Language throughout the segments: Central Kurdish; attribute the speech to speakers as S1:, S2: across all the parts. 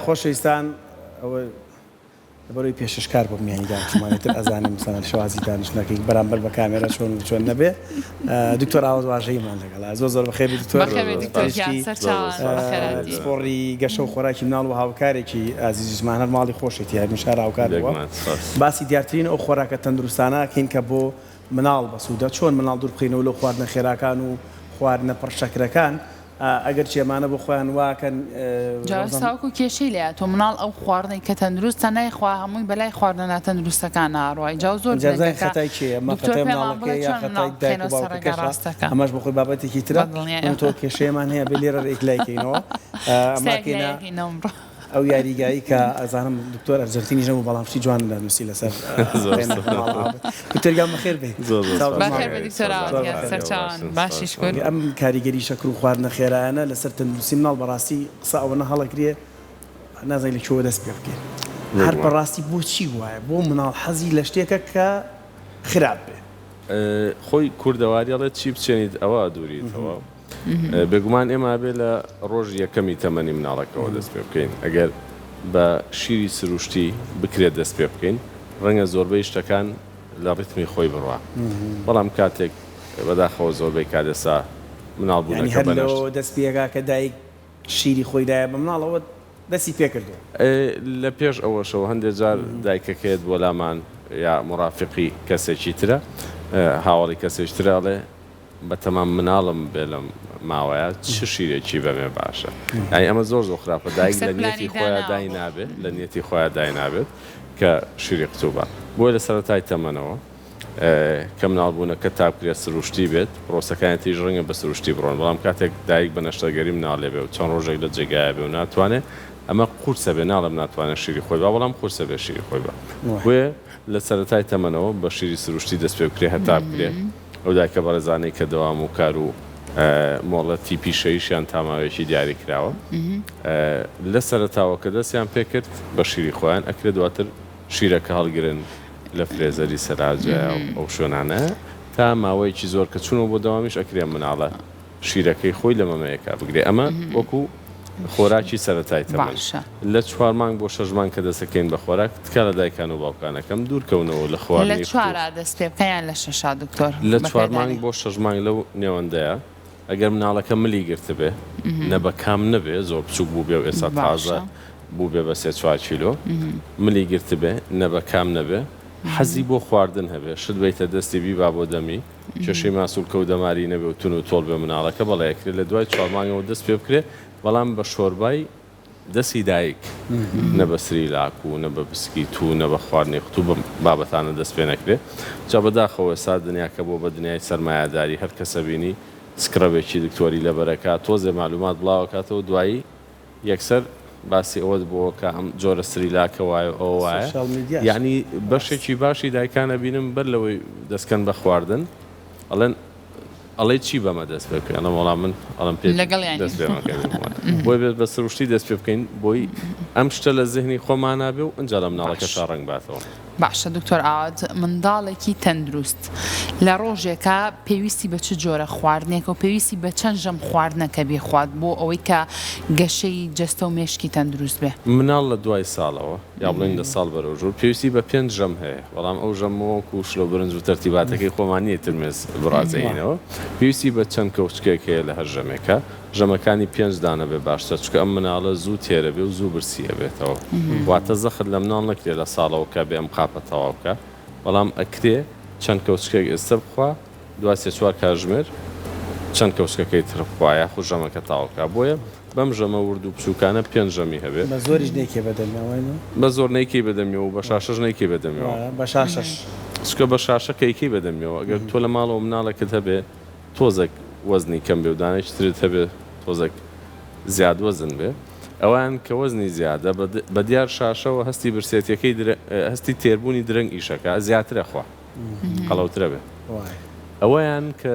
S1: خۆشەویستان ئەوە بەڕووی پێششکار بۆ میانیدا شمانێتتر ئەزانم مثلا شوازی دانیشتنەکەی بەرامبەر بە کامێرە چۆن نەبێ دکتۆر ئاوەز واژەیمان لەگەڵا زۆر بەخێر سپۆڕی گەشە و خۆراکی مناڵ و هاوکارێکی ئازیزمان هەر ماڵی خۆشێتی هەرمیشار هاوکار بووە باسی دیارترین ئەو خۆراکە تەندروستانەکەین کە بۆ مناڵ بەسوودە چۆن مناڵ دوور بخینەوە لەو خواردنە خێراکان و خواردنە پڕشەکرەکان ئەگەر چێمانە بۆ خۆیان واکەن
S2: جاوەستاوکو کێشەی لێ تۆ مناڵ ئەو خواردنەی کە تەندروستە نایخوا هەمووی بەلای خواردنە ناتەندروستەکان ناڕوای جاو زۆر
S1: خەتای کێ ئەمەش بۆ خۆی بابەتێکی ترە تۆ کێشەیەمان هەیە بە لێرە ڕێکلایکەینەوە ئەو یاریگایی کە ئەزانم دکتۆر ئەرجنتینی ژەم و بەڵامشتی جوان دانووسی لەسەر کتێرگام بەخێر بێ ئەم کاریگەری شەکر و خواردنە خێرایانە لەسەر تەندروستی مناڵ بەڕاستی قسە ئەوەنە هەڵەگرێ نازانین لە کوێوە دەست پێ بکەین هەر بەڕاستی بۆچی وایە بۆ مناڵ حەزی لە شتێکە کە خراپ بێ
S3: خۆی کوردەواریڵێت چی بچێنیت ئەوە دووریتەوە بێگومان ئێمە بێ لە ڕۆژ یەکەمی تەمەنی مناڵەکەەوە دەست پێ بکەین ئەگەر بە شیری سروشتی بکرێت دەست پێ بکەین ڕەنگە زۆربەی شتەکان لە ڕیتمی خۆی بڕوا بەڵام کاتێک بەداخەوە زۆربەی کادەسا مناڵ بوونەکە بەنەشت
S1: دەست پێگا کە دایک شیری خۆیدایە بە مناڵەوە دەستی پێ کردو
S3: لە پێش ئەوەشەوە هەندێک جار دایکەکەیت بۆ لامان یا مڕافقی کەسێکی ترە هاوڵی کەسێکی ترەڵێ بەتەمام مناڵم بێ لەم ماوەیە چ شیرێکی بەمێ باشە یعنی ئەمە زۆر خراپە دایک لە نیەتی خۆیان دای نابێت لە نیەتی خۆیان دای نابێت کە شیری قوتوبە بۆی لە سەرەتای تەمەنەوە کە مناڵبوونەکە تا بکرێت سروشتی بێت پرۆسەکانیش ڕەنگە بە سروشتی بڕۆن بەڵام کاتێک دایک بە نەشتەگەری مناڵێ بێ و چەند ڕۆژێک لە جێگایە بێ و ناتوانێت ئەمە قورسە بێ ناڵم ناتوانێت شیری خۆی بە بەڵام قورسە بێ شیری خۆی بە بۆیە لە سەرەتای تەمەنەوە بە شیری سروشتی دەست پێ بکرێ هەتا بکرێت ئەو دایکە بەڕێزانەی کە دەوام و کار و مۆڵەتی پیشەیشیان تاماوێکی دیاری کراوە لە سەرەتاوە کە دەستیان پێکرد بە شیری خۆیان ئەکرێت دواتر شیرەکە هەڵگرن لە فرێزەری سەراجە ئەو شوێنانە تا ماوەیەکی زۆر کە چوونەوە بۆ دەوامیش ئەکرێن مناڵە شیرەکەی خۆی لە مەمەیەکە بگرێ ئەمە وەکو خۆراکی سەرەتای تەمەن لە 4 مانگ بۆ 6 مانگ کە دەستەکەین بە خۆراک تکا لە دایکان و باوکانەکەم دوورکەونەوە لە خواردنی
S2: لە 4 دەست پێ بکەیان لە 6 دکتۆر
S3: لە 4 مانگ بۆ 6 مانگ لەو نێوەندەیە ئەگەر مناڵەکە ملی گرتە بێ نە بە کام نەبێ زۆر بچووک بوو بێ و ئێستا تازە بوو بێ بە 3-4 کیلۆ ملی گرتە بێ نە بە کام نەبێ حەزی بۆ خواردن هەبێ شت بیتە دەستی بیبا بۆ دەمی کێشەی ماسوولکە و دەماری نەبێ و تون و تۆڵ بێ مناڵەکە بەڵێکرێت لە دوای 4 مانگەوە دەست پێ بکرێت بەڵام بە شۆربای دەستی دایک نە بە سریلاک و نە بە بسکیت و نە بە خواردنی قوتو بە بابەتانە دەست پێ نەکرێت جا بەداخەوە ئێستا دنیاکە بۆ بە دنیای سەرمایه‌داری هەر کەسە بینی سکرەبێکی دکتۆری لەبەرەکات تۆزێ معلومات بڵاوکاتەوە دوایی یەکسەر باسی ئەوە بۆ کە ئەم جۆرە سریلاکە وایە ئەو وایە یعنی بەشێکی باشی دایکانە بینم بەر لەوەی دەستکەن بە خواردن ئەڵێ چی بەمە دەست پێ بکەین وەڵام من ئەڵم پێ دەست بۆی بێت بە سروشتی دەست پێ بکەین بۆی ئەم شتە لە زیهنی خۆمان نابێ و ئەنجا لە مناڵەکە تا ڕەنگ باتەوە
S2: باشە دکتۆر ئاوات منداڵێکی تەندروست لە ڕۆژێکە پێویستی بە چ جۆرە خواردنێکە و پێویستی بە چەند ژەم خواردنەکە بێخوات بۆ ئەوەی کە گەشەی جەستە و مێشکی تەندروست بێ
S3: مناڵ لە دوای ساڵەوە یا بڵێن لە ساڵ بەرەوژوور پێویستی بە 5 ژەم هەیە بەڵام ئەو ژەمەوە و شلۆ برنج و تەرتیباتەکەی خۆمانیە ترمێز بڕازەینەوە پێویستی بە چەند کەوچکێک هەیە لە هەر ژەمێکە ژەمەکانی 5 دانە بێ باشتر چکە ئەم مناڵە زوو تێرە بێ و زوو برسیە بێتەوە واتە زەخت لە مناڵ نەکرێت لە ساڵەوە کە بێ ئەم قاپە تەواو بکە بەڵام ئەکرێ چەند کەوچکێک ئێستا بخوا دوای 3-4 کاتژمێر چەند کەوچکەکەی تر بخوایە خو ژەمەکە تاوکە بۆیە بەم ژەمە ورد و بچووکانە 5 ژەمی هەبێ
S1: بە زۆریش نەیکێ بەدەمیەوە
S3: بە زۆر نەیکەی بەدەمیەوە و بە شاشەش نەیکەی بەدەمیەوە
S1: بە شاشەش
S3: چکە بە شاشەکەیکەی بەدەمیەوە ئەگەر تۆ لە ماڵەوە مناڵەکەت هەبێ تۆزێک وەزنی کەم بێ و دانێکی ترت هەبێ تۆزێک زیاد وەزن بێ ئەوان کە وەزنی زیادە بە دیار شاشەوە هەستی برسێتیەکەی هەستی تێربوونی درەنگ ئیشەکە زیاترە خوا قەڵەوترە بێ ئەوەیان کە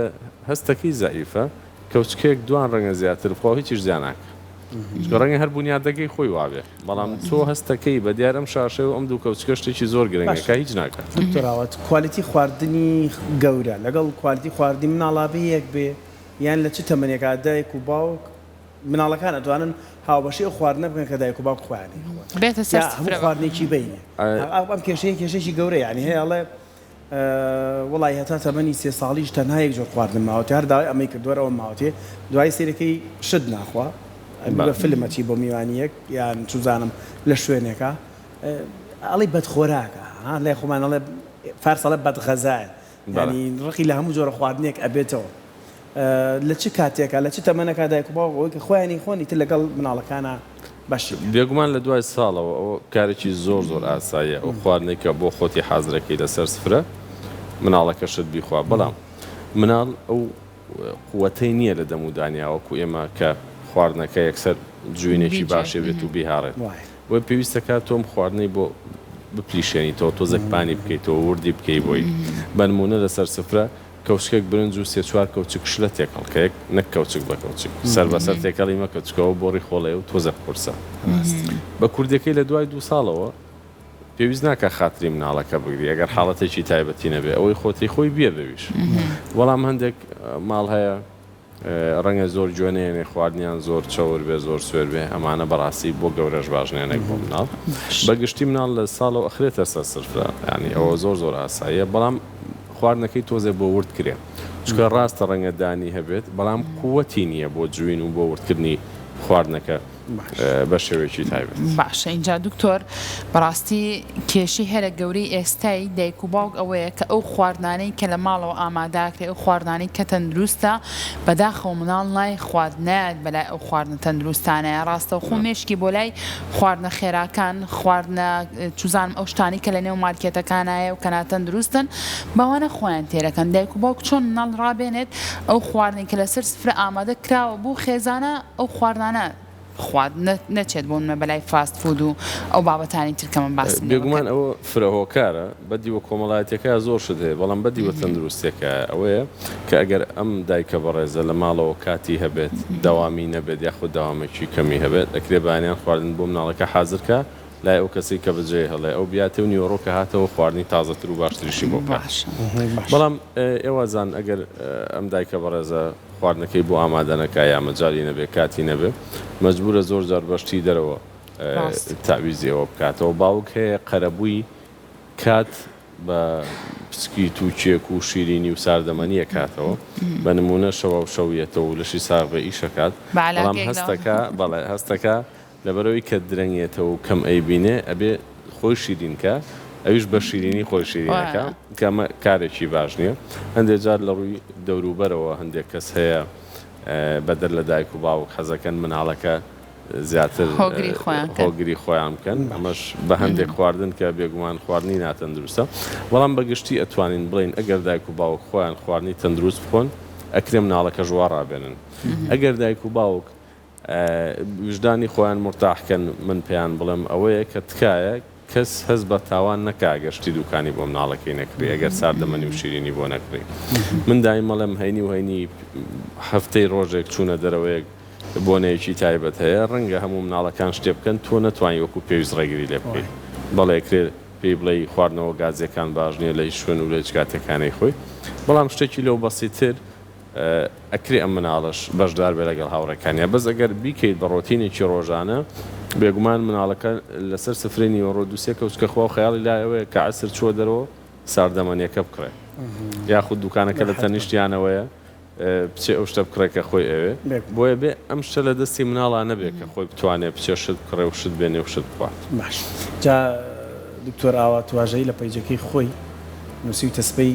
S3: هەستەکەی زەعیفە کەوچکێک دوان ڕەنگە زیاتر بخوا هیچیش زیان ناکە ڕەنگە هەر بنیادەکەی خۆی وابێ بەڵام تۆ هەستەکەی بە دیار ئەم شاشەوە ئەم دوو کەوچکە شتێکی زۆر گرنگەکە هیچ ناکات
S1: دکتۆراوەت کوالیتی خواردنی گەورە لەگەڵ کوالیتی خواردنی مناڵا بێ یەک بێ یان لە چ تەمەنێکا دایک و باوک مناڵەکان ئەتوانن هاوبەشی خواردنە بکەن کە دایک و باوک خۆیانی
S2: بێتە سەر
S1: هەموو خواردنێکی بینێ ئەم کێشەیەکی گەورەی یعنی هەیە ئەڵێ وڵی هەتا تەمەنی 3 ساڵیش تەنها یەک جۆر خواردن ماوەتێ هەر داوای ئەمەی کردووەرەوە ماوەتێ دوای سێرەکەی شت ناخوا بە فیلمەچی بۆ میوانیەک یان چوزانم لە شوێنێکە ئەڵی بەدخۆراکە لای خۆمان ئەڵێ فارسەڵە بەدغەزایە ینی ڕقی لە هەموو جۆرە خواردنێک ئەبێتەوە لە چ کاتێکە لە چ تەمەنەکە دایک و باوک ئەوەی کە خۆیانی خۆنی تر لەگەڵ مناڵەکانە باش
S3: بێگومان لە دوای ساڵەوە ئەوە کارێکی زۆر ئاساییە ئەو خواردنێکە بۆ خۆتی حازرەکەی لەسەر سفرە مناڵەکەشت بیخوا بەڵام مناڵ ئەو قووەتەی نییە لە دەمودانیاوەکو ئێمە کە خواردنەکە یەکسەر جوێنێکی باشێ بێت و بیهاڕێت وی پێویستەکە تۆم خواردنەی بۆ بپلیشێنیتەوە تۆزێک بکەیتەوە وردی بکەی بۆی بەنمونە لەسەر سفرە کەوچکێک برنج و 3-4 کەوچک شلە تێکەڵکەیەک نەک کەوچک بە کەوچک سەر بەسەر تێکەڵی مە کەوچکەوە بۆ ڕیخۆڵێ و تۆزە قورسە بە کوردەکەی لە دوای 2 ساڵەوە پێویست ناکە خاتری مناڵەکە بگری ئەگەر حاڵەتێکی تایبەتی نەبێ ئەوەی خۆتی خۆی بێ بەویش وەڵام هەندێک ماڵ هەیە ڕەنگە زۆر جوێنێنێ خواردنیان زۆر چاور بێ زۆر سوێر بێ ئەمانە بەڕاستی بۆ گەورەش باشنێنێک بۆ مناڵ بەگشتی مناڵ لە ساڵەوە ئەخرێتە سەر سفرە ینی ئەوە زۆر ئاساییە بەڵام خواردنەکەی تۆزێ بۆ ورد کرێ چکە ڕاستە ڕەنگە دانی هەبێت بەڵام قووەتی نییە بۆ جوین و بۆ وردکردنی خواردنەکە بە شێوەیەکی تایبێت
S2: باشە اینجا دکتۆر بەڕاستی کێشی هەرە گەورەی ئێستای دایک و باوک ئەوەیە کە ئەو خواردانەی کە لە ماڵەوە ئاماداکرێ ئەو خواردانەی کە تەندروستە بەداخەوە مناڵ لای خواردنایەت بەلای ئەو خواردنە تەندروستانەیە ڕاستە و خۆ مێشکی بۆ لای خواردنە خێراکان خواردنە چوزانم ئەو شتانی کە لە نێو مارکێتەکانایە و کەنا تەندروستن بەوانە خۆیان تێرەکەن دایک و باوک چۆن مناڵ ڕابێنێت ئەو خواردنی کە لەسەر سفرە ئامادە کراوە بۆ خێزانە ئەو خواردانە خوارد نەچێت بۆ منە بەلای فاست فود و ئەو بابەتانی ترکە من باس
S3: بێگومان ئەوە فرەهۆکارە بەدیوە کۆمەڵایەتەکە زۆر شت هەیە بەڵام بەدیوە تەندروستێکە ئەوەیە کە ئەگەر ئەم دایکە بەڕێزە لە ماڵەوە کاتی هەبێت داوامی نەبێت یاخود داوامێکی کەمی هەبێت ئەکرێ بەیانیان خواردن بۆ مناڵەکە حازرکە لای ئەو کەسی کە بەجێ هەڵێ ئەو بیاتێ و نیوەڕۆکە هاتەوە خواردنی تازەتر و باشتریشی بۆ باش بەڵام ئێوەزان ئەگەر ئەم دایکە بەڕێزە خواردنەکەی بۆ ئامادەنەکە یا مەجای نەبێ کاتی نەبێ مەجبورە زۆر جار بەشتی دەرەوە تاویزیەوە بکاتەوە باوک هەیە قەرەبووی کات بە پسکی و چێک و شیرینی و ساردەمەنیە کاتەوە بە نمونە شەوە و شەویەتەوە و لەشی ساغبە ئیشەکات بەڵام هەستەکە لەبەرەوەی کە درەنگێتەوە و کەم ئەیبینێ ئەبێ خۆی شیرینکە ئەویش بە شیرینی خۆی شیرینەکە کە ئەمە کارێکی باش نییە هەندێک جار لە ڕووی دەوروبەرەوە هەندێک کەس هەیە بەدەر لە دایک و باوک حەزەکەن مناڵەکە زیاتر هۆگری خۆیان بکەن ئەمەش بە هەندێک خواردن کە بێگومان خواردنی ناتەندروستە بەڵام بەگشتی ئەتوانین بڵین ئەگەر دایک و باوک خۆیان خواردنی تەندروست بخۆن ئەکرێ مناڵەکە ژوا ڕابێنن ئەگەر دایک و باوک وجدانی خۆیان مرتاحکەن من پێیان بڵێم ئەوەیە کە تکایە کەس هەز بە تاوان نەکا گەشتی دوکانی بۆ مناڵەکەی نەکری ئەگەر ساردەمەنی و شیرینی بۆ نەکری من دایم مەڵێم هەینی هەفتەی ڕۆژێک چوونە دەرەوەیەک بۆنەیەکی تایبەت هەیە ڕەنگە هەموو مناڵەکان شتێ بکەن تۆ نەتوانانی وەکو پێویست ڕێگری لێ بکەیت بەڵێ کرێ پێی بڵێ خواردنەوە گازیەکان باش نییە لە شوێن و لە هیچ کاتێکانەی خۆی بەڵام شتێکی لەو بەسیتر ئەکرێ ئەم مناڵش بەشدار بێ لەگەڵ هاوڕێکانیە بەس ئەگەر بیکەیت بە ڕۆتینێکی ڕۆژانە بێگومان مناڵەکە لەسەر سفرێنی وەڕۆ دووسێ کەوچکە خوا و خەیاڵی لایەوەیە کە عسر چوە دەرەوە ساردەمەنیەکە بکڕێ یاخود دوکانەکە لە تەنیشتیانەوەیە بچێ ئەو شتە بکڕێ کە خۆی ئەوێ بۆیە بێ ئەم شتە لە دەستی مناڵە نەبێت کە خۆی بتوانێت بچێ شت بکڕێ و شت بێنێ و شت بخوات
S1: باش جا دکتۆر ئاوا توواژەی لە پەیجەکەی خۆی نووسی و تەسبەی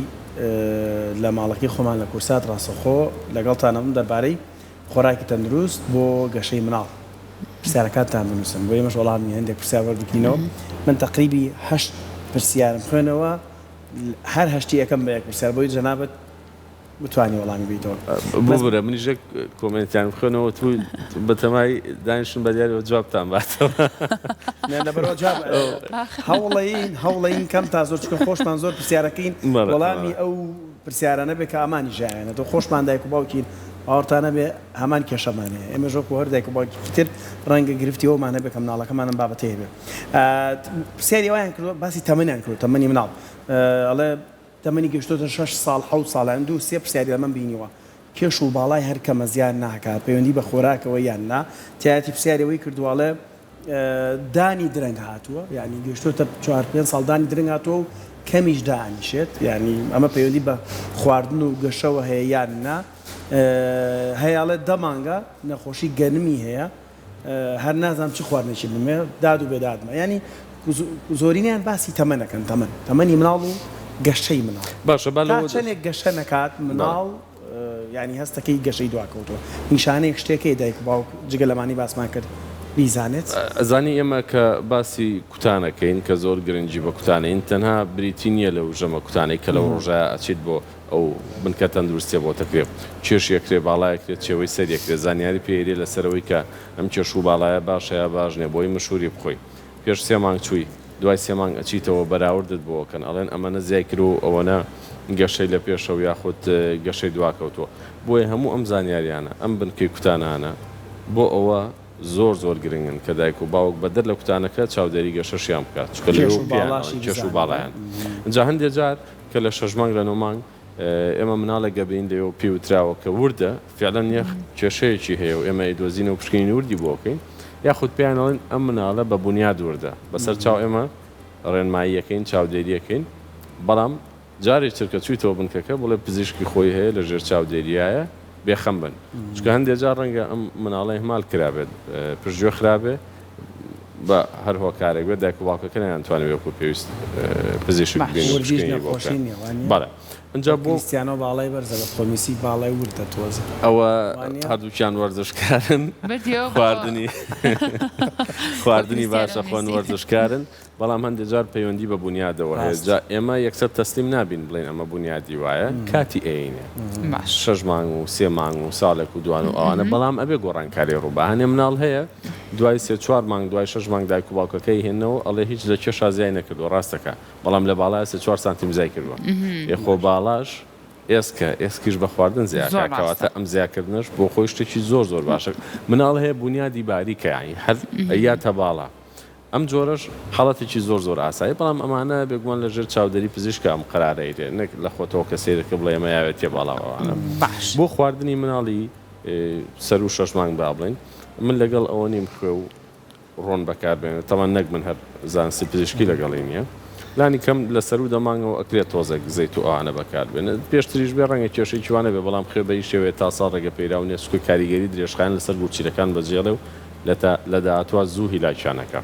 S1: لە ماڵەکەی خۆمان لە کورسات ڕاستەخۆ لەگەڵتانەم دەربارەی خۆراکی تەندروست بۆ گەشەی مناڵ پرسیارەکانتان بنووسن بۆ ئێمەش وەڵامی هەندێک پرسیار وەربگرینەوە من تقریبی 8 پرسیارم خوێنەوە هەر هەشتی یەکەم بە یەک پرسیار بۆی جەنابەت بتوانی وەڵامی بیتەوە
S3: بۆ منیش کۆمنتیان بخوێنەوە تو بەتەمای دانیشتن بە دیارەوە جوابتان باتەوە
S1: لەبەرەوە جواب هەوڵەین کەم تا زۆر چکە خۆشمان زۆر پرسیارەکەین وەڵامی ئەو پرسیارانە بێ کە ئامانی ژایەنێتەوە خۆشمان دایک و باوکین ئاوەڕتانە بێ هەمان کێشەمانەیە ئێمە ژۆک و هەر دایک و باوکی تر ڕەنگە گرفتیەوەمانە بێ کە مناڵەکەمانم بابەتەیە بێ پرسیاری وایان کردووە باسی تەمەنیان کردو تەمەنی مناڵ ئەڵێ تەمەنی گەشتۆتە 6 ساڵ 7 ساڵیان دوو سێ پرسیاری لە من بینیوە پێش و باڵای هەر کەمە زیان ناکات پەیوەندی بە خۆراکەوە یان نا تایەتی پرسیارەوەی کردوواڵێ دانی درەنگ هاتووە یعنی گەشتۆتە 4-5 ساڵ دانی درەنگ هاتووە و کەمیش دانیشێت یعنی ئەمە پەیوەندی بە خواردن و گەشەوە هەیە یان نا هەیەڵێت دەمانگە نەخۆشی گەنمی هەیە هەر نازانم چی خواردنێکی بمێ داد و بێدادمە ینی زۆرینیان باسی تەمەنەکەن تەمەنی مناڵ و گەشەی مناڵ
S3: باشە
S1: چەندێک گەشە نەکات مناڵ ینی هەستەکەی گەشەی دواکەوتەوە نیشانەیەک شتێکی دایک باوک جگە لەمانی باسمان کرد بیزانێت
S3: ئەزانی ئێمە کە باسی کوتانەکەین کە زۆر گرنگی بە کوتانین تەنها بریتی نییە لەو ژەمە کوتانەی کە لەو ڕۆژە ئەچیت بۆ ئەو بنکە تەندروستیە بۆ تەکرێت چێش یەکرێ باڵایەکرێت چێوەی سەر یەکرێت زانیاری پێێری لەسەرەوەی کە ئەم کێش و باڵایە باشەیە باش نیە بۆی مشوری بخۆی پێش 3 مانگ چووی دوای 3 مانگ ئەچیتەوە بەراوردت بۆکەن ئەڵێن ئەمەنە زیای کرد و ئەوەنە گەشەی لە پێشەوە یاخود گەشەی دواکەوتووە بۆیە هەموو ئەم زانیاریانە ئەم بنکەی کوتانانە بۆ ئەوە زۆر گرنگن کە دایک و باوک بەدەر لە کوتانەکە چاودێری گەشەشیان بکات کێش و باڵایان اینجا هەندێک جار کە لە 6 مانگ لە 9 مانگ ئێمە مناڵە گەبین لێەوە پیوتراوە کە وردە فعلەن یەخ کێشەیەکی هەیە و ئێمە دۆزینە و پشکنی وردی بۆکەین یاخود پێیانڵێن ئەم مناڵە بە بنیاد وردە بەسەر چاو ئێمە ڕێنماییەکەین چاودێریەکەین بەڵام جارێک چرکە چوویتەوە بنکەکە بڵێ پزیشکی خۆی هەیە لە ژێر چاودێریایە بێخەم بن چکە هەندێک جار ڕەنگە ئەم مناڵی هەمال کرابێت پشتگوێ خراپێ بە هەر هۆکارێک بێت دایک و باوکەکە نەیانتوانێت وەکو پێویست پزیشک بەڵێ اینجا بۆ
S1: کریستیانۆ باڵای بەرزە بە خۆمیسی باڵای وردە تۆزە
S3: ئەوە هەردووکیان وەرزشکارن خواردنی باشە خۆن وەرزشکارن بەڵام هەندێک جار پەیوەندی بە بنیادەوە هەیە ئێمە یەکسەر تەسلیم نابین بڵێن ئەمە بنیادی وایە کاتی ئەینێ 6 مانگ و 3 مانگ و ساڵێک و دوان و ئەوانە بەڵام ئەبێ گۆڕانکاری ڕووبە هەنێ مناڵ هەیە دوای 3-4 مانگ دوای 6 مانگ دایک و باوکەکەی هێنەوە ئەڵێ هیچ لە کێشا زیای نەکردو ڕاستەکە بەڵام لە باڵای 3-4 سانتیم زای کردووە یخۆ باڵاش ئێسکیش بە خواردن زیاکەواتە ئەم زیاکردنش بۆ خۆی شتێکی زۆر باشە مناڵ هەیە بنیادی باریکە یانی هەر ئەیاتە باڵا ئەم جۆرەش حاڵەتێکی زۆر ئاسایی بەڵام ئەمانە بێگومان لە ژێر چاودێری پزیشکە ئەم قەرارەیرێ نەک لە خۆتەوە کە سیرەکە بڵێ ئەمە یاوێت تێ باڵاوانە بۆ خواردنی مناڵی سەر و 6 مانگ با بڵێن من لەگەڵ ئەوە نیم خوێ و ڕۆن بەکاربێنێت تەمان نەک من هەر زانستی پزیشکی لەگەڵی نییە لانی کەم لە سەر و دەمانگەوە ئەکرێت تۆزێک زەیت و ئەوانە بەکاربێنێت پێشتریش بێ ڕەنگە کێشەی جوانە بێ بەڵام خێ بەی شێوێت تا ساڵ ڕێگە پەیدا و نێسکوی کاریگەری درێژخایەن لەسەر بورچیلەکان بەجێڵێ و لە داهاتوە زوو هیلاکیانەکە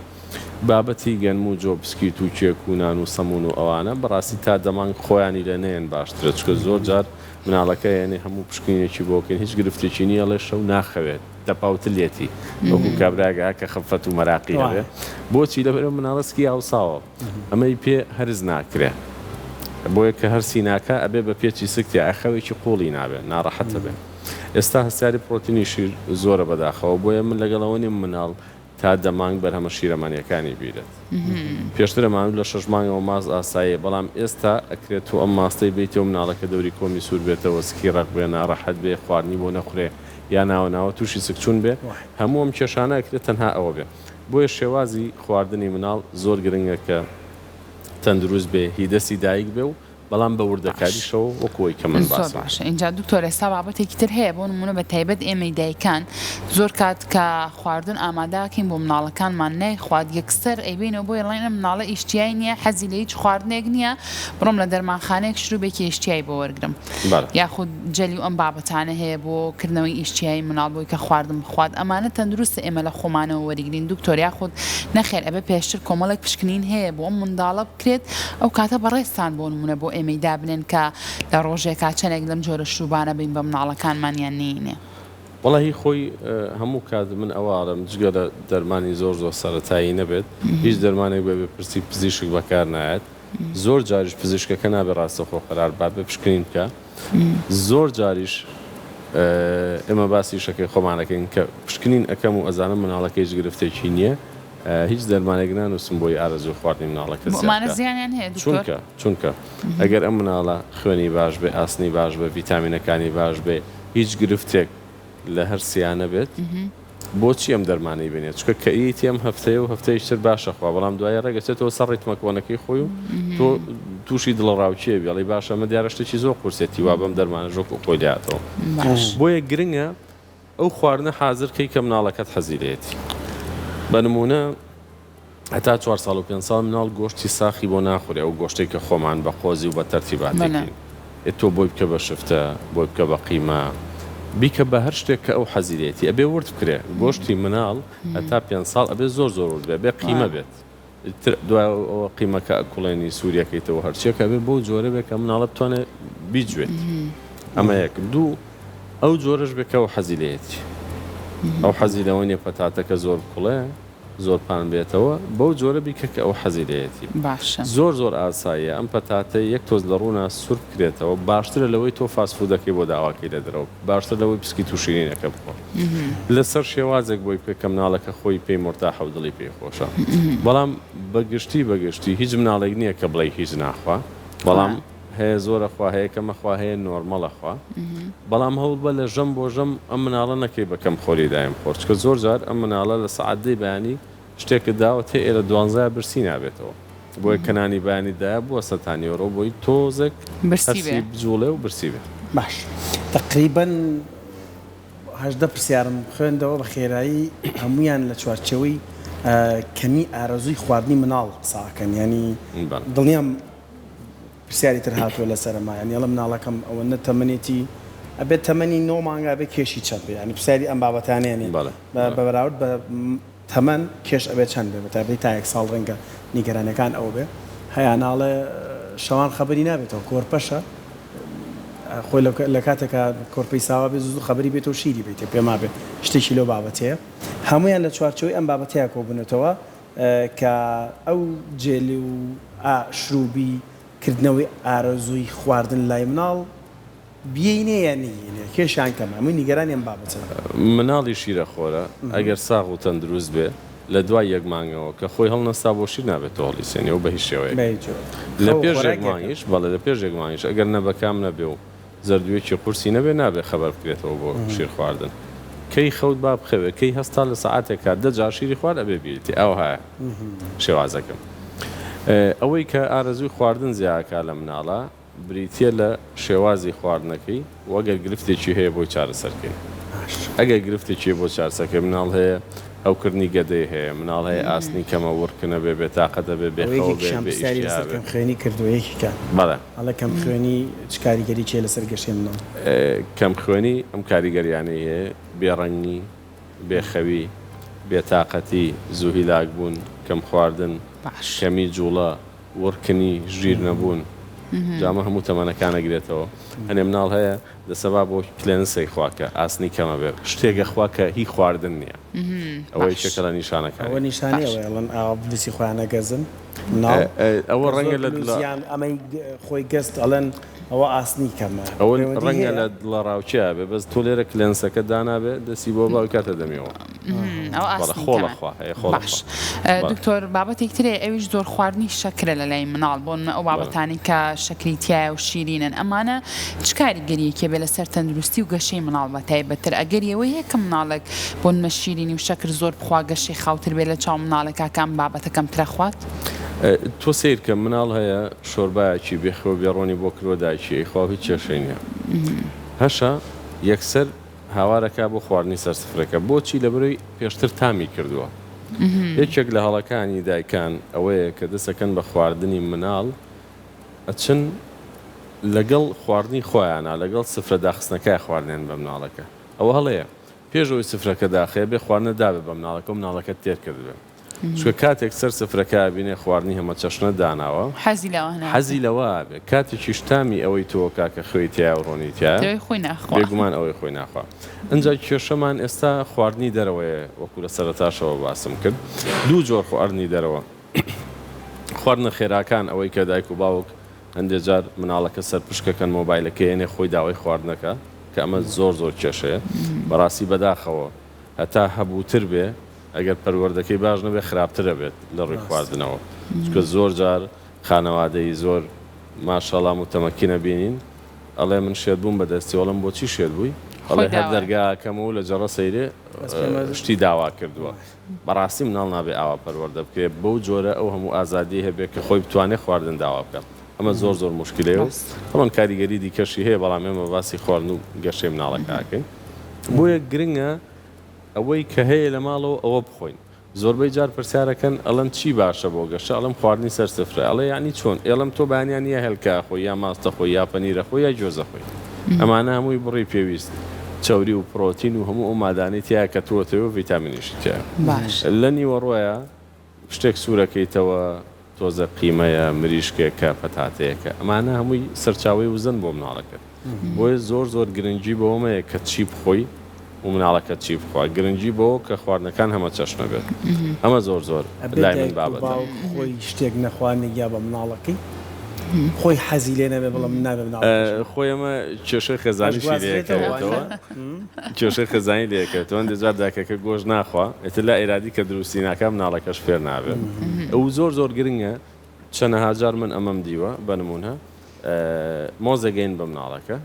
S3: بابەتی گەنم و جۆ بسکیت و کێک و نان و سەمون و ئەوانە بەڕاستی تا دەمانگ خۆیانی لە نەیەن باشترە چکە زۆر جار مناڵەکە یعنی هەموو پشکنێکی بۆکەین هیچ گرفتێکی نییە لە شەو ناخەوێت دەپاوتلێتی وەکو کابراگە کە خەفەت و مەراقی هەبێ بۆچی لەبەرە مناڵسکی ئاوساوە ئەمەی پێ هەرز ناکرێ بۆیە کە هەرسی ناکە ئەبێ بە پێچی سکتی ئاخەوێکی قوڵی نابێت ناڕەحەتە بێ ئێستا هەستاری پرۆتینی شیر زۆرە بەداخەوە بۆیە من لەگەڵەوە نیم مناڵ تا دەمانگ بەرهەمە شیرەمانیەکانی بیرێت پێشترەمان لە 6 مانگەوە ماز ئاساییە بەڵام ئێستا ئەکرێت و ئەم ماستەی بیتەوە مناڵەکە دەوری کۆمی سوور بێتەوە سکی ڕق بێ ناڕەحەت بێ خواردنی بۆ نەخورێ یا ناوە تووشی سکچون بێ هەموو ئەم کێشانە ئەکرێت تەنها ئەوە بێ بۆیە شێوازی خواردنی مناڵ زۆر گرنگە کە تەندروست بێ هیدەسی دایک بێ و بەڵام بە وردەکاریشەوە وەکۆی کە من
S2: باشە اینجا دوکتۆر ئێستا بابەتێکی تر هەیە بۆ نمونە بە تایبەت ئێمەی دایکان زۆر کات کە خواردن ئامادەکەین بۆ مناڵەکانمان نەیخوات یەکسەر ئەیبینەوە بۆ ڵێنە مناڵە ئیشتیای نییە حەزی لە هیچ خواردنێک نییە بڕۆم لە دەرمانخانەیەک شروع بێکی ئیشتیای بۆ وەرگرم یاخود جەلی و ئەم بابەتانە هەیە بۆ کردنەوەی ئیشتیای مناڵ بۆی کە خواردن بخوات ئەمانە تەندروستە ئێمە لە خۆمانەوە وەرگرین دوکتۆر یاخود نەخێر ئەبێ پێشتر کۆمەڵێک پشکنین هەیە بۆ ئەم منداڵە بکرێت ئەو کاتە بەڕێستان بۆ نمونە بۆ ئێمەی دابنێن کە لە ڕۆژێکا چەندێک لەم جۆرە شروبانە بین بە مناڵەکانمانیان نینێ
S3: وەڵی خۆی هەموو کات من ئەوواڵم جگە لە دەرمانی زۆر سەرەتایی نەبێت هیچ دەرمانێک بێ پرسی پزیشک بەکار نایەت زۆر جاریش پزیشکەکە نابێ ڕاستەخۆ قەرار با بێ پشکنین بکە زۆر جاریش ئێمە باسی شەکەی خۆمانەکەین کە پشکنین ئەەکەم و ئەزانم مناڵەکە هیچ گرفتێکی نییە هیچ دەرمانێک نانووسم بۆی ئارەزوو خواردنی مناڵەکە چونکە ئەگەر ئەم مناڵە خوێنی باش بێ ئاسنی باش بێ ڤیتامینەکانی باش بێ هیچ گرفتێک لە هەرسیانە بێت بۆچی ئەم دەرمانەی بێنێت چکە کەئیتی ئەم هەفتەیە و هەفتەیەشتر باشە خوا بەڵام دوایە ڕێگەچێتەوە سەر ڕیتمەکۆنەکەی خۆی و تۆ تووشی دڵڕاوچێ بێڵی باشە ئەمە دیارە شتێکی زۆر قورسێتی وا بەم دەرمانە ژۆک و خۆی لاتەوە بۆیە گرنگە ئەو خواردنە حازرکەی کە مناڵەکەت حەزیرێتی بە نمونە هەتا 4 ساڵ و 5 ساڵ مناڵ گۆشتی ساخی بۆ ناخورێ ئەو گۆشتێک کە خۆمان بە قۆزی و بە تەرتیباتێکین تۆ بۆی بکە بە شفتە بۆی بکە بە قیمە بیکە بە هەر شتێک کە ئەو حەزیرێتی ئەبێ ورد بکرێ گۆشتی مناڵ هەتا 5 ساڵ ئەبێ زۆر ورد بێ قیمە بێت دوای ئەوە قیمەکە ئەکوڵێنی سووریەکەیتەوە هەرچیەکە بێ بۆ جۆرە بێ کە مناڵە بتوانێت بیجوێت ئەمە یەک دوو ئەو جۆرەش بێکە ئەو حەزیلەیەتی ئەو حەزیلەوە نیە پەتاتەکە زۆر بکوڵێ زۆر پان بێتەوە بەو جۆرە بیکە کە ئەو حەزیلەیەتی زۆر ئاساییە ئەم پەتاتە یەک تۆز لە ڕوونا سوور بکرێتەوە باشترە لەوەی تۆ فاسفودەکەی بۆ داواکەی لە دەرەوە باشتر لەوەی پسکی تووشینینەکە بخۆ لەسەر شێوازێک بۆی بکە کە مناڵەکە خۆی پێی مرتاحە و دڵی پێی خۆشە بەڵام بەگشتی هیچ مناڵێک نییە کە بڵێ هیچ ناخوا بەڵام هەیە زۆرە خوا هەیە کەمەخوا هەیە نۆرمەڵە خوا بەڵام هەوڵ بە لە ژەم بۆ ژەم ئەم مناڵە نەکەی بەکەم خۆری دایم خۆر چکە زۆر جار ئەم مناڵە لە سەعاتدەی بەیانی شتێکە داوە تێ ئێرە 12 برسی نابێتەوە بۆی کەنانی بەیانیدایە بووە سەتانیۆڕۆ بۆی تۆزێک هەرسی بجوڵێ و برسی بێت
S1: باش تقریبا 18 پرسیارم خوێندەوە بە خێرایی هەمویان لە چوارچەوەی کەمی ئارەزووی خواردنی مناڵ قساکەن ینی دڵنیام پرسیاری تر هاتووە لە سەرما ینی ئەڵە مناڵەکەم ئەوەنە تەمەنێتی ئەبێت تەمەنی 9 مانگا بێت کێشی چەند بێ ینی پرسیاری ئەم بابەتانێنی بەراورد بە تەمەن کێش ئەبێت چەند بێ بەتابەتی تا 1 ساڵ ڕەنگە نیگەرانەکان ئەو بێ هەیاناڵێ شەوان خەبەری نابێتەوە کۆرپەشە خۆی لە کاتێکە کۆرپەی ساوا بێ زوو خەبەری بێتەوە شیری بێتێ پێما بێت شتێکی لەو بابەتەیە هەمویان لە چوارچەوەی ئەم بابەتەیە کۆبوونێتەوە کە ئەو جێلی و شروبی کردنەوەی ئارەزووی خواردن لای مناڵ بینێ یانە کێشیان کەمە هەمووی نیگەرانی ئەم بابەتە
S3: مناڵی شیرە خۆرە ئەگەر ساغ و تەندروست بێ لە دوای یەک مانگەوە کە خۆی هەڵنەستا بۆ شیر نابێتەوە هەڵی سێنیەوە بە هیچ شێوەیە لە پێش یەک مانگیش بەڵێ لە پێش یەک مانگیش ئەگەر نەبەکام نەبێ و زەردوێکی قورسی نەبێ نابێ خەبەر بکرێتەوە بۆ شیر خواردن کەی خەوت با بخەوێ کەی هەستا لە سەعاتێکا 10 جار شیری خوارد ئەبێ بیێتی ئەو هەیە شێوازەکەم ئەوەی کە ئارەزووی خواردن زیاکە لە مناڵە بریتە لە شێوازی خواردنەکەی وەگەر گرفتێکی هەیە بۆی چارەسەرکەی ئەگەر گرفتێکی بۆ چارەسەرکەی مناڵ هەیە ئەوکردنی گەدەی هەیە مناڵ هەیە ئاسنی کەمە وەرکنە بێ بێ تاقەتە بێ بێخەوە بێ
S1: خوێنی کردوەیەکیکە
S3: بەڵێ
S1: ئەڵە کەم خوێنی چ کاریگەری چێ لەسەر گەشتێ مناڵ
S3: کەم خوێنی ئەم کاریگەریانەی هەیە بێڕەنگی بێخەوی بێتاقەتی زوو هیلاک بوون کەم خواردن کەمی جوڵە وەرکنی ژیر نەبوون جامە هەموو تەمەنەکان ئەگرێتەوە هەنێ مناڵ هەیە دەسەبا بۆ کلێنسەی خواکە ئاسنی کەمە بێ شتێکە خواکە هی خواردن نییە ئەوەی چێکە لە نیشانەکان
S1: ئەوە نیشانەوەڵەن ئاوسی خۆیانە گەزن
S3: ئەوە ڕەنگە لە
S1: ئەمەی خۆی گەست ئەڵەن ئەوە ئاسنی کەمە
S3: ئەوە ڕەنگە لە دڵە ڕاوچیا بێ بەس تۆ لێرە کلێنسەکە دانابێ دەسی بۆ باو کاتە دەمیەوە خۆڵەخوا هەیە خۆڵش
S2: دکتۆر بابەتێکترێ ئەویش زۆر خواردنی شەکرە لە لای مناڵ بۆن ئەو بابەتانی کە شەکریتیایە و شیرینن ئەمانە چ کاریگەریەکێ بێ لەسەر تەندروستی و گەشەی مناڵ بە تایبەتر ئەگەر ئەوە هەیە کە مناڵێک بۆن مە شیرینی و شەکر زۆر بخوا گەشەی خاوتر بێ لە چاو مناڵەکەکان بابەتەکەم ترە خوات
S3: تۆ سیر کە مناڵ هەیە شۆربایەکی بێخەوە بێڕۆنی بۆ کرۆداچی خوا هیچ کێشەی نییە هەشە یەکسەر هاوارەکە بۆ خواردنی سەرسفرەکە بۆچی لەبەرەوەی پێشتر تامی کردووە یەکێک لە هەڵەکانی دایکان ئەوەیە کە دەسەکەن بە خواردنی مناڵ ئەچن لەگەڵ خواردنی خۆیانە لەگەڵ سفرە داخستنەکە خواردنێن بە مناڵەکە ئەوە هەڵەیە پێشەوەی سفرەکە داخەیە بێ خواردنە دابێ بە مناڵەکە و مناڵەکە تێر کردوێ چکە کاتێک سەر سفرەکە بینێ خواردنی هەمە چەشنە داناوە حەزی لەوە بێ کاتێکی شتامی ئەوەی تۆ کاکە خوێتیای و ڕۆنیتیا بێگومان ئەوەی خۆی ناخوا ئەنجا کێشەمان ئێستا خواردنی دەرەوەیە وەکو لە سەرەتاشەوە باسم کرد دوو جۆر خواردنی دەرەوە خواردنە خێراکان ئەوەی کە دایک و باوک هەندێک جار مناڵەکە سەر پشکەکەن مۆبایلەکە یێنێ خۆی داوای خواردنەکە کە ئەمە زۆر کێشەیە بەڕاستی بەداخەوە هەتا هەبووتر بێ ئەگەر پەروەردەکەی باش نەبێ خراپترە بێت لە ڕووی خواردنەوە چکە زۆر جار خانەوادەی زۆر ماشەڵام و تەمەکینە بینین ئەڵێ من شێت بووم بەدەستی وەڵم بۆچی شێت بووی ئەڵێ هەر دەرگاکەم و لە جەڕە سەیرێ شتی داوا کردووە بەڕاستی مناڵ نابێ ئاوا پەروەردە بکرێت بەو جۆرە ئەو هەموو ئازادی هەبێت کە خۆی بتوانێت خواردن داوا بکەم ئەمە زۆر مشکلەیە و هەڵەن کاریگەری دیکەشی هەیە بەڵام ئێمە باسی خواردن و گەشەی مناڵەکەکەین بۆیە گرنگە ئەوەی کە هەیە لە ماڵەوە ئەوە بخۆین زۆربەی جار پرسیارەکەن ئەڵەن چی باشە بۆ گەشە ئەڵم خواردنی سەر سفرە ئەڵێ یعنی چۆن ئێڵم تۆ بانیان نیە هێلکا خۆی یا ماستە خۆی یا پەنیرە خۆی یا جۆزە خۆی ئەمانە هەمووی بڕی پێویست چاوری و پرۆتین و هەموو ئەو مادانەی تایە کە تۆتەوە و ڤیتامینیشی تایە لە نیوەڕۆیە شتێک سوورەکەیتەوە تۆزە قیمەیە مریشکێکە پەتاتەیەکە ئەمانە هەمووی سەرچاوی وزن بۆ مناڵەکەت بۆیە زۆر گرنگی بەوەمەیە کە چی بخۆی و مناڵەکە چی بخوا گرنگی بۆ کە خواردنەکان هەمە چەشنە بێت ئەمە زۆر لای من بابەتە
S1: خۆی شتێک نەخواردنی یا بە مناڵەکەی خۆی حەزی لێ نەبێ بەڵام نابێ مناڵەکە
S3: خۆی ئەمە کێشەی خێزانیشی لێکەوێتەوە کێشەی خێزانی لێکەوێتەوە هەندێک داکەکە گۆژ ناخوا ئێتر لا ئێرادی کە دروستی ناکە مناڵەکەش فێر نابێت ئەو زۆر گرنگە چەندەها جار من ئەمەم دیوە بە نمونە مۆزەگەین بە مناڵەکە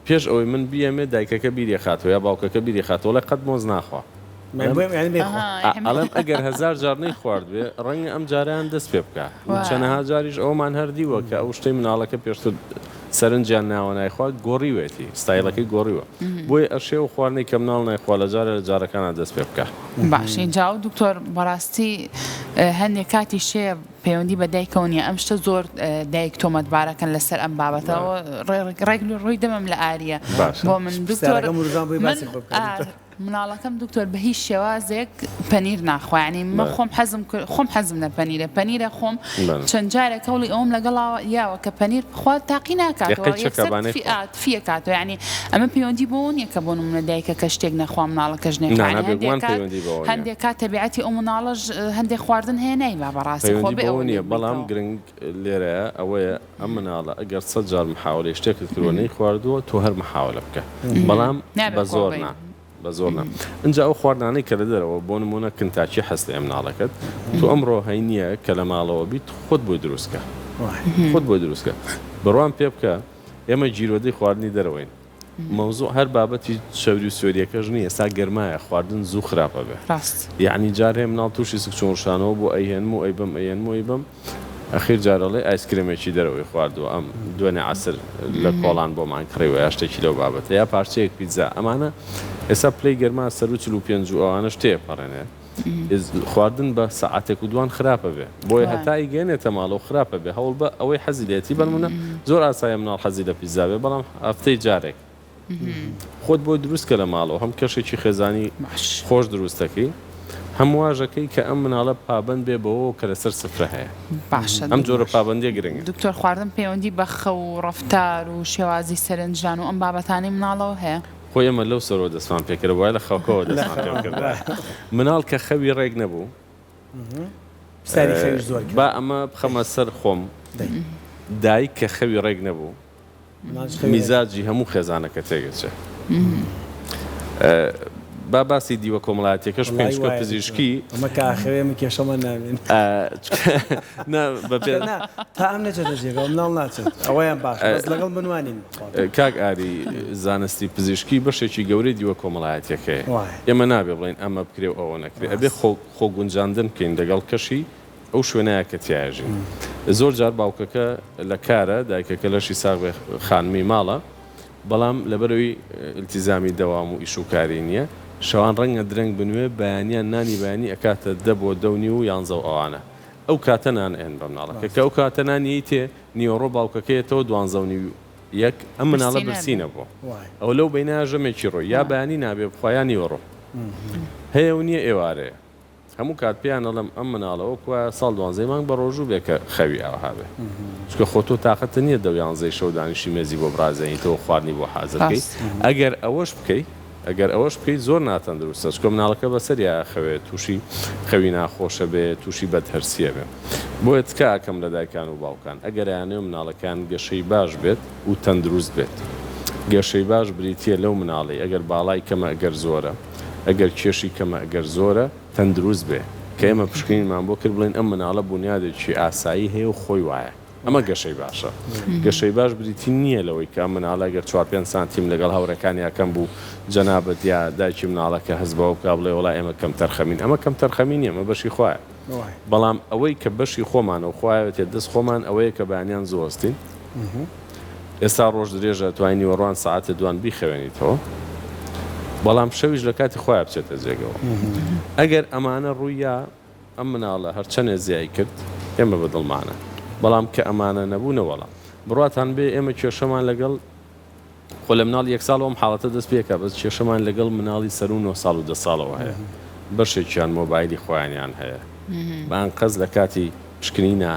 S3: پێش ئەوەی من بیەمێ دایکەکە بیری خاتەوە یا باوکەکە بیری خاتەوە لە قەت مۆز ناخوا ئەڵم ئەگەر 1000 جار نەی خوارد بێ ڕەنگە ئەم جاریان دەست پێ بکە چەندەها جاریش ئەومان هەردیوە کە ئەو شتەی مناڵەکە پێشتر سەرنجیان ناوە نایخوا گۆڕیوێتی ستایلەکەی گۆڕیوە بۆی ئەشێ و خواردنی کە مناڵ نایخوا لە جارە لە جارەکانە دەست پێ بکە
S2: باش اینجا و دکتۆر بەڕاستی هەندێک کاتی شێ پەیوەندی بە دایکەوە ئەم شتە زۆر دایک تۆمەتبارەکەن لەسەر ئەم بابەتەوە ڕێک ڕووی دەمەم لە ئاریە بۆ من دکتۆر مناڵەکەم دکتۆر بە هیچ شێوازێک پەنیر ناخوایانی من خۆم حەزم لە پەنیرە خۆم چەند جارێک هەوڵی ئەوم لەگەڵاوە یاوە کە پەنیر بخوا تاقی ناکاتەوە فیەکاتەوە ینی ئەمە پەیوەندی بۆ نییە کە بۆ نمونە دایکە کە شتێک نەخوا مناڵەکەش هەندێک کات تەبیعەتی ئەو مناڵەش هەندێک خواردن هەیە نایما بەڕاستی خۆ
S3: نیە بەڵام گرنگ لێرەیە ئەوەیە ئەم مناڵە ئەگەر 100 جار محاولەی شتێکت کردوەی خواردووە تۆ هەر محاولە بکە بەڵام بە زۆر نا بە زۆر نە ئەجا ئەو خواردانەی کە لە دەرەوە بۆ نمونە کنتاکی هەست لە مناڵەکەت تو ئەمڕۆ هەی نییە کە لە ماڵەوە بیت خۆت بۆی دروستکە خۆت بۆی دروستکە بڕوان پێ بکە ئێمە جیرۆدەی خواردنی دەرەوەین مەوزوع هەر بابەتی شەوری و سوێریەکەش نییە ئێستا گەرمایە خواردن زوو خراپە بێ یعنی جار هەیە مناڵ تووشی سکچۆنشانەوە بۆ ئەیهێنم و ئەیبم ئەخیر جارەڵێ ئایسکرێمێکی دەرەوەی خواردووە ئەم دوێنێ عسر لە کۆڵان بۆمان کڕیوە یا شتێکی لەو بابەتە یا پارچەیەک پیتزا ئەمانە ئێستا پلەی گەرما سەر و 45 ئەوانە شتێ پەڕێنێ خواردن بە سەعاتێک و دوان خراپە بێ بۆیە هەتای گەێنێتە ماڵەوە خراپە بێ هەوڵ بە ئەوەی حەزی لێتی بەنمونە زۆر ئاسایە مناڵ حەزی لە پیتزا بێ بەڵام هەفتەی جارێک خۆت بۆ دروستکە لە ماڵەوە هەم کەشێکی خێزانی خۆش دروستەکەی هەم واژەکەی کە ئەم مناڵە پابند بێ بەوە کە لەسەر سفرە هەیە
S2: باشە
S3: ئەم جۆرە پابندیە گرنگە
S2: دکتۆر خواردن پەیوەندی بە خە و ڕەفتار و شێوازی سەرنجان و ئەم بابەتانەی مناڵەوە هەیە
S3: خۆی ئەمە لەو سەرەوە دەستمان پێکرد وایە لە خەڵکەوە دەستمان پێکرد مناڵ کە خەوی ڕێک نەبوو با ئەمە بخەمە سەر خۆم دایک کە خەوی ڕێک نەبوو میزاجی هەموو خێزانەکە تێگەچێ با باسی دیوە کۆمەڵایەتیەکەش پێنجکە پزیشکی
S1: ئەمە کاخەوێ من کێشەمە نامێن تا ئەم نەچێتە ژێگە مناڵ ناچێت ئەوەیان باش لەگەڵ بنوانین
S3: کاک ئاری زانستی پزیشکی بەشێکی گەورەی دیوە کۆمەڵایەتیەکەی ئێمە نابێ بڵێن ئەمە بکرێ و ئەوە نەکرێ ئەبێ خۆ گونجاندن بکەین لەگەڵ کەشی ئەو شوێنەیە کە تیاژین زۆر جار باوکەکە لە کارە دایکەکە لەشی ساغ خانمی ماڵە بەڵام لەبەرەوەی التیزامی دەوام و ئیشوکاری نییە شەوان ڕەنگە درەنگ بنوێ بەیانیان نانی بەیانی ئەکاتە 10 بۆ 10 و 11 ئەوانە ئەو کاتە نانئێن بە مناڵەکە کە ئەو کاتە نانی تێ نیوەڕۆ باوکەکەیەتەوە 12 ئەم مناڵە برسینە بۆ ئەو لەو بینایە ژەمێکی ڕۆی یا بەیانی نابێ بخوایان نیوەڕۆ هەیە و نییە ئێوارەیە هەموو کات پێیان ئەڵێم ئەم مناڵەوە کوە ساڵ 12 مانگ بە ڕۆژوو بێ کە خەوی ئاوها بێ چکە خۆ تۆ تااقەتە نییە 11 شەو دانیشی مێزی بۆ برازێنیتەوە خواردنی بۆ حازرکەی ئەگەر ئەوەش بکەیت زۆر ناتەندروستە چکە مناڵەکە بەسەریا خەوێت تووشی خەوی ناخۆشە بێ تووشی بەدهەرسیە بێ بۆیە تکا ئەکەم لە دایکان و باوکان ئەگەریانێ مناڵەکان گەشەی باش بێت و تەندروست بێت گەشەی باش بریتە لەو مناڵی ئەگەر باڵای کەمە ئەگەر زۆرە ئەگەر کێشی کەمە ئەگەر زۆرە تەندروست بێ کە ئێمە پشکنینمان بۆ کرد بڵێن ئەم مناڵە بنیادێکی ئاسایی هەیە و خۆی وایە ئەمە گەشەی باشە گەشەی باش بریتی نییە لەوەی کە مناڵە گەر 4-5 سانتیم لەگەڵ هاوڕەکانی یاکەم بوو جەنابەت یا دایکی مناڵەکە هەست بەوە بکا بڵێ وڵای ئێمە کەم تەرخەمین ئەمە کەم تەرخەمین نیە ئەمە بەشی خوایە بەڵام ئەوەی کە بەشی خۆمانەوە خوایەتێ دەست خۆمان ئەوەیە کە بەیانیان زۆستین ئێستا ڕۆژ درێژە توانی وەڕوان ساعتە دوان بیخەوێنیتەوە بەڵام شەویش لە کاتی خۆیان بچێتە جێگەوە ئەگەر ئەمانە ڕوویە ئەم مناڵە هەرچەنێ زیای کرد ئێمە بەدڵمانە بەڵام کە ئەمانە نەبوونە وەڵام بڕاتان بێ ئێمە کێشەمان لەگەڵ خۆ لە مناڵ یەک ساڵەوەم حاڵەتە دەست پێکە بەس کێشەمان لەگەڵ مناڵی سەر و 9 ساڵ و 10 ساڵەوە هەیە بەشێکیان مۆبایلی خۆیانیان هەیە بەان قەز لە کاتی پشکنینە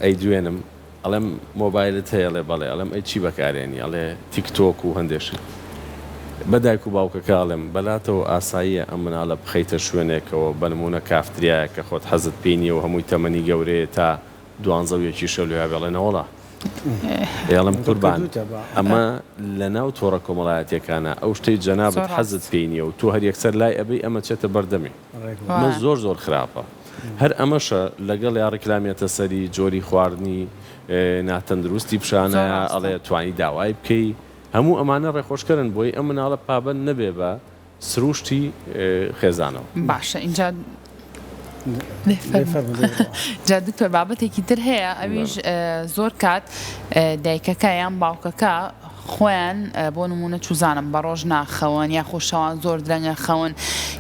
S3: ئەی دوێنم ئەڵێم مۆبایلت هەیە لێ بەڵێ ئەڵێم ئەی چی بەکارێنی ئەڵێ تیکتۆک و هەندێشت بەدایک و باوکەکەڵێم بەلاتەوە ئاساییە ئەم مناڵە بخەیتە شوێنێکەوە بەنمونە کافتریایە کە خۆت حەزت پێینیە و هەمووی تەمەنی گەورەیە تا 12 شەو لێ بێڵێنەوەڵە ئێڵم قوربان ئەمە لە ناو تۆڕە کۆمەڵایەتیەکانە ئەو شتەی جەنابەت حەزت پێینیە و تۆ هەر یەکسەر لای ئەبەی ئەمە چێتە بەردەمی من زۆر خراپە هەر ئەمەشە لەگەڵ یا ڕکلامێتە سەری جۆری خواردنی ناتەندروستی پیشانەیە ئەڵێ توانی داوای بکەی هەموو ئەمانە ڕێخۆشکردن بۆی ئەم مناڵە پابەند نەبێ بە سروشتی خێزانەوە
S2: باشە اینجا جا دکتۆر بابەتێکی تر هەیە ئەویش زۆر کات دایکەکە یان باوکەکە خۆیان بۆ نمونە چوزانم بە ڕۆژ ناخەون یا خۆشەوان زۆر درەنگە خەون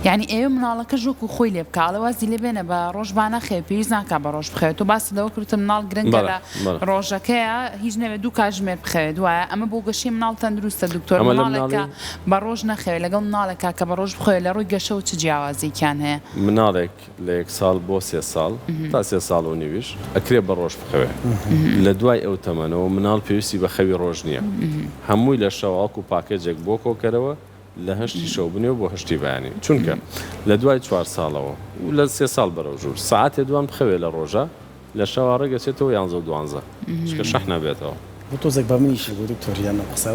S2: یعنی ئێوە مناڵەکە ژووک و خۆی لێ بکە ئەڵەوازی لێ بێنە بە ڕۆژ بانەخێ پێویست ناکە بە ڕۆژ بخەوێت و باسی لەوە کردتە مناڵ گرنگە لە ڕۆژەکەیە هیچ نەوێت دوو کاتژمێر بخەوێت وایە ئەمە بۆ گەشەی مناڵ تەندروستە دکتۆر مناڵێکە بە ڕۆژ نەخەوێت لەگەڵ مناڵێکە کە بە ڕۆژ بخەوێت لە ڕووی گەشە و چ جیاوازێکیان هەیە
S3: مناڵێک لە 1 ساڵ بۆ 3 ساڵ تا 3 ساڵ و نیویش ئەکرێ بە ڕۆژ بخەوێت لە دوای ئەو تەمەنەوە مناڵ پێویستی بە خەوی ڕۆژ نییە هەمووی لە شەواڵک و پاکێجێک بۆ کۆکەرەوە لە هەشتی شەو بنێ بۆ هەشتی بەیانی چونکە لە دوای 4 ساڵەوە و لە 3 ساڵ بەرەو ژوور ساعتێ دوان بخەوێ لە ڕۆژە لە شەوا ڕێگەچێتەوە 11 چکە شەح نەبێتەوە
S1: بۆ تۆزێک بە منیشی بۆ دکتۆریان قسە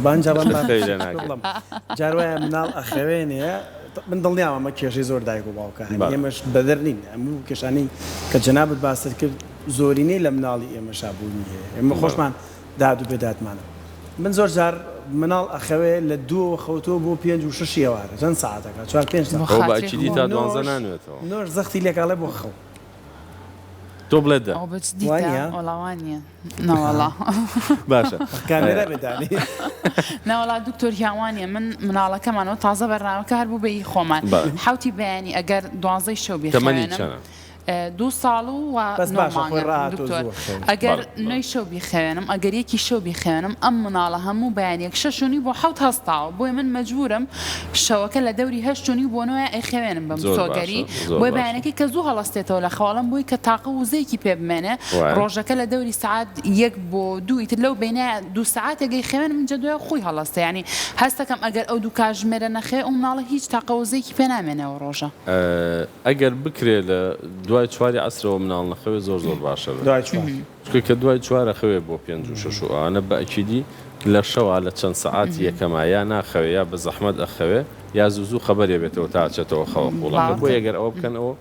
S1: جاروایە مناڵ ئەخەوێنێ من دڵنیام ئەمە کێشەی زۆر دایک و باوکە ئێمەش بەدەرنین هەموو کێشانەی کە جەنابەت باست کرد زۆرینەی لە مناڵی ئێمەشا بوونی هەیە ئێمە خۆشمان داد و بێدادمانە من زۆر جار مناڵ ئەخەوێ لە 2 خەوتۆ بۆ 5 و 6 ئێوارە چەند ساعتەکە 4-5
S3: باچی تا 12 نانوێتەوە
S1: نۆش زەختی لێکاڵێ بۆ خەو
S3: تۆ بڵێدە
S2: وڵاوانیە ناوەڵا
S3: باشە
S1: کامێرە بێدانی
S2: ناوەڵا دکتۆر هیاوانیە من مناڵەکەمانەوە تازە بەرنامەکە هەر بوو بەی خۆمان حوتی بەیانی ئەگەر 12 شەو بێخەوێنم 2 ساڵ و دکتۆر ئەگەر 9 شەو بیخەوێنم ئەگەر 1 شەو بیخەوێنم ئەم مناڵە هەموو بەیانێک 6 بۆ 7 هەستاوە بۆی من مەجبورم شەوەکە لە دەوری 8 بۆنەوە ئەیخەوێنم بەم سۆگەری بۆی بەیانەکەی کە زوو هەڵەستێتەوە لە خەواڵم بۆی کە تاقە وزەیەکی پێ بمێنێ ڕۆژەکە لە دەوری سعات 1 بۆ 2 ئیتر لەو بینە 2 ساعتێکی خەوێنم من جدوای خۆی هەڵەستە ینی هەستەکەم ئەگەر ئەو 2 کاتژمێرە نەخێ ئەو مناڵە هیچ تاقە وزەیەکی پێ نامێنەوە ڕۆژە
S3: ئەگەر بکرێ لە دوای 4 عسرەوە مناڵ نەخەوێ زۆر باشە کە دوای 4 خەوێ بۆ 5 و 6 ئەوانە بەئەکیدی لە شەوا لە چەند سەعاتی یەکەما یا ناخەوێ یا بە زەحمەت ئەخەوێ یا زوو خەبەرێ بێتەوە تا چێتەوە خەوە قوڵەکە بۆ ئەگەر ئەوە بکەنەوە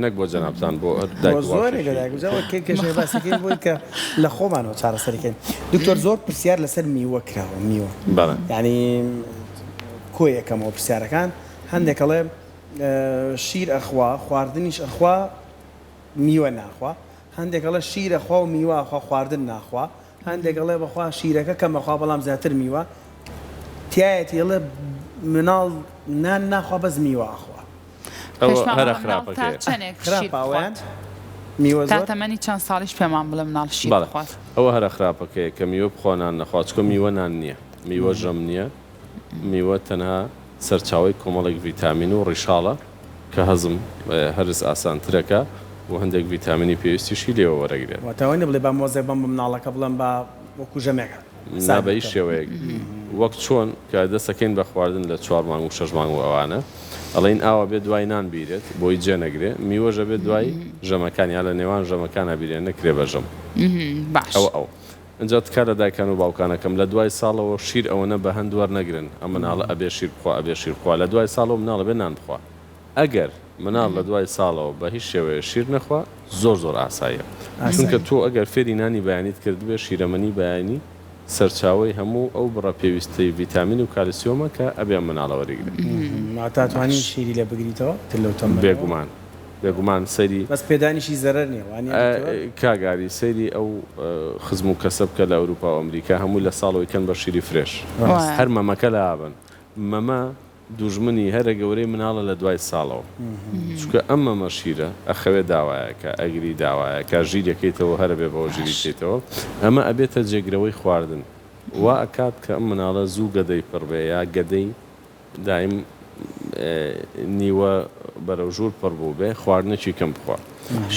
S3: نەک بۆ جەنابتان بۆ
S1: کێشەی باسەکەی بۆی کە لە خۆمانەوە چارەسەریکەین دکتۆر زۆر پرسیار لەسەر میوە کراوە میوە ینی کۆیەکەمەوە پرسیارەکان هەندێکەڵێ شیر ئەخوا خواردنیش ئەخوا میوە ناخوا هەندێکەڵە شیرە خوا و میوە خوا خواردن ناخوا هەندێکەڵێ بەخوا شیرەکە کەمەخوا بەڵام زیاتر میوە تایەتیڵە مناڵ نان ناخوا بەس میوە ئەخوا
S3: هەرە خراپەکەیان
S1: میوە
S2: تا تەمەنی چەند ساڵیش پێمان بڵێ مناڵ شیر بخوات
S3: ئەوە هەرە خراپەکەیە کە میوە بخۆنان نەخوات چکە میوە نان نییە میوە ژەم نییە میوە تەنها سەرچاوی کۆمەڵێک ڤیتامین و ڕیشاڵە کە هەزم هەرز ئاسانترەکە و هەندێک ڤیتامینی پێویستیشی لێوە وەرەگرێت
S1: واتەوەی بڵێ بە مۆزێ بەم مناڵەکە بڵێم بە وەکو ژەمێکە
S3: نابەی شێوەیەک وەک چۆن کە دەستەکەین بە خواردن لە 4 مانگ و 6 مانگ و ئەوانە ئەڵین ئاوا بێت دوای نان بیرێت بۆی جێنەگرێ میوەژە بێت دوای ژەمەکان یا لە نێوان ژەمەکانە بیرێن نەکرێ بە ژەم ئەو ئەجا تکار لە دایکان و باوکانەکەم لە دوای ساڵەوە شیر ئەوەنە بە هەند وەرنەگرن ئەم مناڵە ئەبێ شیر بخوا ئەبێ شیر بخوا لە دوای ساڵەوە مناڵە بێ نان بخوا ئەگەر مناڵ لە دوای ساڵەوە بە هیچ شێوەیە شیر نەخوا زۆر ئاساییە چونکە تۆ ئەگەر فێری نانی بەیانیت کردبێ شیرەمەنی بەیانی سەرچاوی هەموو ئەو بڕە پێویستەی ڤیتامین و کالیسیۆمە کە ئەبێ مناڵە وەرەگرێت
S1: تاتوانین شیری لێ بگریتەوە
S3: بێگومان بێگومان سەیری
S1: بەس پێدانیشی زەرەر نییە وانە
S3: کاگاری سەیری ئەو خزم و کەسب کە لە ئەوروپا و ئەمریکا هەموو لە ساڵەوەی کەن بە شیری فرێش هەر مەمەکە لە ئابن مەمە دوژمنی هەرە گەورەی مناڵە لە دوای ساڵەوە چونکە ئەم مەمە شیرە ئەخەوێ داوایەکە ئەگری داوایەکە ژیرەکەیتەوە هەرە بێ بەەوە ژیری بکەیتەوە ئەمە ئەبێتە جێگرەوەی خواردن وا ئەکات کە ئەم مناڵە زوو گەدەی پڕبێ یا گەدەی دایم نیوە بەرەو ژوور پڕ بوو بێ خواردنەکی کەم بخوارد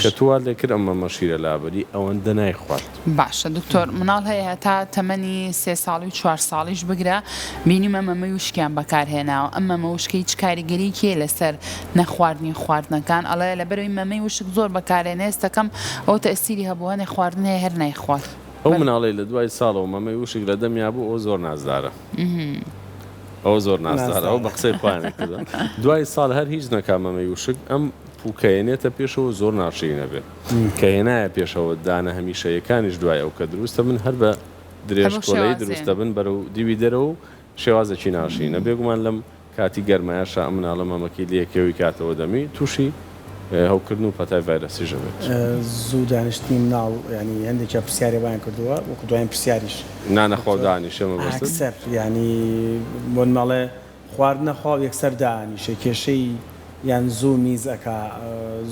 S3: کە تووا لێکرد ئەمە مەشیرە لابەری ئەوەندە نایخوارد.
S2: باشە دکتۆر مناڵ هەیە تا تەمەنی 3 ساڵی و 4 ساڵیش بگرە بینیمە مەمەی وشکیان بەکارهێناوە ئەم مەمە وشکەی چ کاریگەریەکیە لەسەر نەخواردنی خواردنەکان ئەڵێ لەبەرەوەی مەمەی وشک زۆر بەکارهێنێ ئێستەکەم ئەو تەئسیری هەبووە نەخواردن هەیە هەر نایخوارد.
S3: ئەو مناڵی لە دوای ساڵەوە مەمەی وشک لە دەمیا بوو ئەو زۆر نازدارە. ئەو زۆر نازدارە ئەو بە قسەی خۆیانە کردن دوای ساڵ هەر هیچ نەکا مەمەی وشک ئەم پووکەێنێتە پێشەوە زۆر ناشرینە بێت کە هێنایە پێشەوە دانە هەمیشەیەکانیش دوای ئەو کە دروستە من هەر بە درێژکۆلەی دروستە بن بەرەو دیوی دەرەوە و شێوازێکی ناشرینە بێگومان لەم کاتی گەرمایەشە ئەم مناڵە مەمەکی لەکێوی کاتەوە دەمی تووشی هەوکردن و پەتای ڤایرەسیژە بێت
S1: زوو دانیشتنی مناڵ ینی هەندێکە پرسیاری وایان کردووە وەکو دوایین پرسیاریش
S3: نانەخۆدانی شەمە
S1: بەسەر ینی بۆ ماڵێ خواردنە خواو یەکسەر دانیشە کێشەی یان زوو میزەکە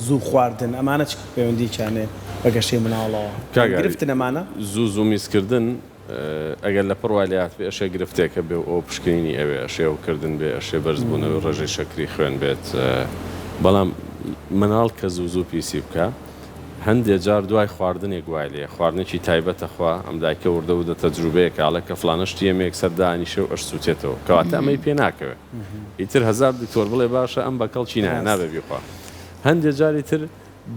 S1: زوو خواردن ئەمانە چ پەیوەندییانێ بە گەشەی مناڵەوە گرفتن ئەمانە
S3: زوو میزکردن ئەگەر لە پڕوالات بێ ئەشێ گرفتێکە بێ ئەو پشکنینی ئەوێ ئەشێوکردن بێ ئەشێ بەرزبوونەوەی ڕێژەی شەکری خوێن بێت بەڵام مناڵ کە زوو پیسی بکە هەندێک جار دوای خواردنێک گوای لێ خواردنێکی تایبەتە خوا ئەم دایکە وردە و دە تەجروبەیەکە ئاڵە کە فلانشتی ئەمەیەک سەر دانیشە و ئەش سووتێتەوە کەواتە ئەمەی پێ ناکەوێت ئیتر هەزار دکتۆر بڵێ باشە ئەم بەکەڵ چی نابێ بیخوا هەندێک جاری تر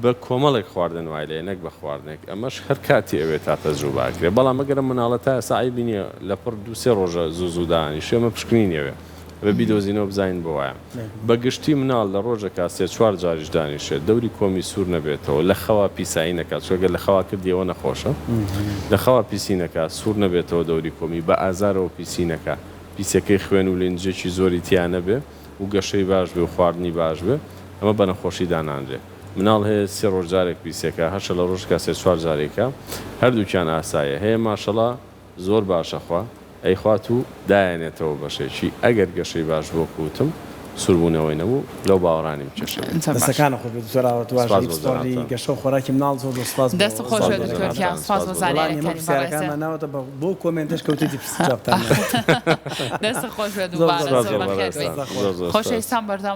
S3: بە کۆمەڵێک خواردن وای لێ نەک بە خواردنێک ئەمەش هەر کاتی ئەوێت تا تەجروباکرێ بەڵام ئەگەرە مناڵە تا سعی بینیە لە پڕ 2-3 ڕۆژە زوو دانیشە ئەمە پشکنینیەوێ بە بیدۆزینەوە بزین بۆوایە بەگشتی مناڵ لە ڕۆژێکا 3-4 جاریش دانیشێت دەوری کۆمی سوور نەبێتەوە لە خەوا پیسایی نەکات چۆگە لە خەوا کردیەوە نەخۆشە لە خەوا پیسینەکە سوور نەبێتەوە دەوری کۆمی بە ئازارەوە پیسینەکە پیسەکەی خوێن و لێنجێکی زۆری تیانە بێ و گەشەی باش بێ و خواردنی باش بێ ئەمە بە نەخۆشی دانانرێ مناڵ هەیە 3 ڕۆژ جارێک پیسەکە هەشە لە ڕۆژکە 3-4 جارێکە هەردووکیان ئاسایە هەیە ماشەڵا زۆر باشەخوا ئەیخوات و دایانێتەوە بەشێکی ئەگەر گەشەی باش بۆ کوتم سوربوونەوەی نەبوو لەو باوەڕانی بچێشە
S1: دەستەکانە خۆ بێتراوە توی گەشە و خۆراکی مناڵ زۆر دەسپاس
S2: دەست خۆش
S1: ناوەتە بۆ کۆمنتش کەوتێتی پرسیجابتان
S2: دەست خۆش دووبارە خۆشەویستان بەردەوام